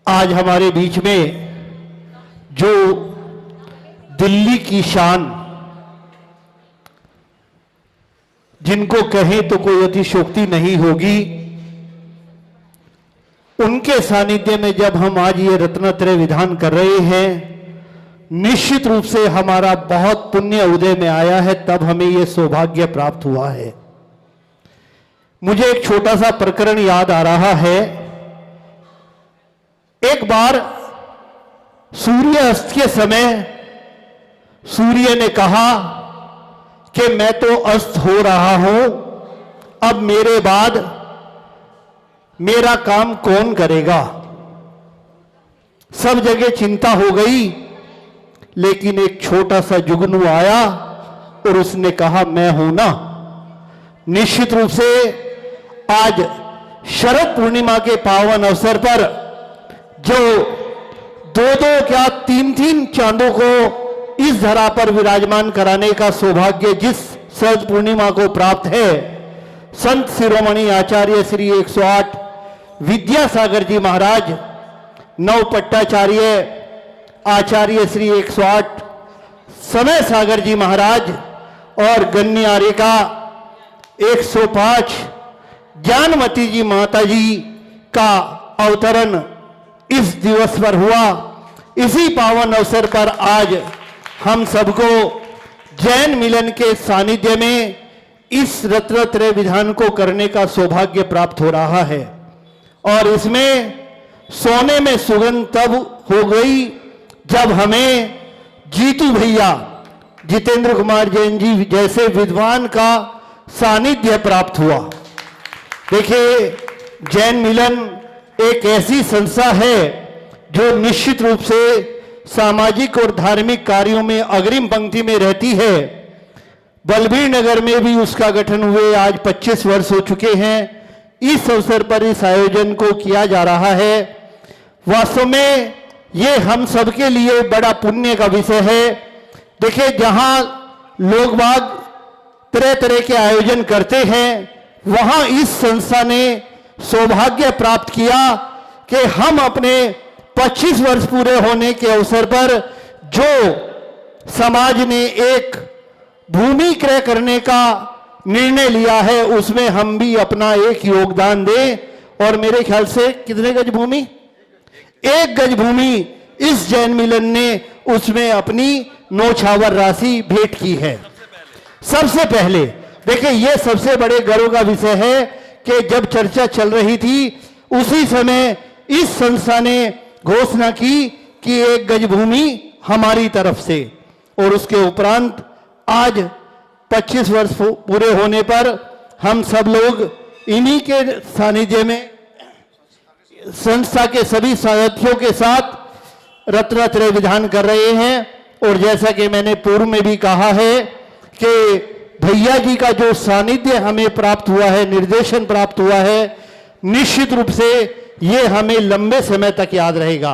आज हमारे बीच में जो दिल्ली की शान, जिनको कहें तो कोई अतिशयोक्ति नहीं होगी, उनके सानिध्य में जब हम आज ये रत्नत्रय विधान कर रहे हैं, निश्चित रूप से हमारा बहुत पुण्य उदय में आया है, तब हमें ये सौभाग्य प्राप्त हुआ है। मुझे एक छोटा सा प्रकरण याद आ रहा है। एक बार सूर्य अस्त के समय सूर्य ने कहा कि मैं तो अस्त हो रहा हूं, अब मेरे बाद मेरा काम कौन करेगा। सब जगह चिंता हो गई, लेकिन एक छोटा सा जुगनू आया और उसने कहा मैं हूं ना। निश्चित रूप से आज शरद पूर्णिमा के पावन अवसर पर जो दो क्या तीन चांदों को इस धरा पर विराजमान कराने का सौभाग्य जिस शरद पूर्णिमा को प्राप्त है, संत शिरोमणि आचार्य श्री 108 विद्यासागर जी महाराज, नव पट्टाचार्य आचार्य श्री 108 समय सागर जी महाराज और गण्यारिका 105 ज्ञानमती जी माता जी का अवतरण इस दिवस पर हुआ। इसी पावन अवसर पर आज हम सबको जैन मिलन के सानिध्य में इस रत्नत्रय विधान को करने का सौभाग्य प्राप्त हो रहा है। और इसमें सोने में सुगंध तब हो गई जब हमें जीतू भैया, जितेंद्र कुमार जैन जी जैसे विद्वान का सानिध्य प्राप्त हुआ। देखिए, जैन मिलन एक ऐसी संस्था है जो निश्चित रूप से सामाजिक और धार्मिक कार्यों में अग्रिम पंक्ति में रहती है। बलबीर नगर में भी उसका गठन हुए आज 25 वर्ष हो चुके हैं। इस अवसर पर इस आयोजन को किया जा रहा है। वास्तव में ये हम सबके लिए बड़ा पुण्य का विषय है। देखिए, जहां लोग बाग तरह तरह के आयोजन करते हैं, वहां इस संस्था ने सौभाग्य प्राप्त किया कि हम अपने 25 वर्ष पूरे होने के अवसर पर जो समाज ने एक भूमि क्रय करने का निर्णय लिया है, उसमें हम भी अपना एक योगदान दें। और मेरे ख्याल से कितने गज भूमि, 1 गज भूमि इस जैन मिलन ने उसमें अपनी नौछावर राशि भेंट की है। सबसे पहले देखिए, यह सबसे बड़े गर्व का विषय है कि जब चर्चा चल रही थी, उसी समय इस संस्था ने घोषणा की कि 1 गज भूमि हमारी तरफ से। और उसके उपरांत आज 25 वर्ष पूरे होने पर हम सब लोग इन्हीं के सानिध्य में संस्था के सभी सदस्यों के साथ रत्नत्रय विधान कर रहे हैं। और जैसा कि मैंने पूर्व में भी कहा है कि भैया जी का जो सानिध्य हमें प्राप्त हुआ है, निर्देशन प्राप्त हुआ है, निश्चित रूप से ये हमें लंबे समय तक याद रहेगा।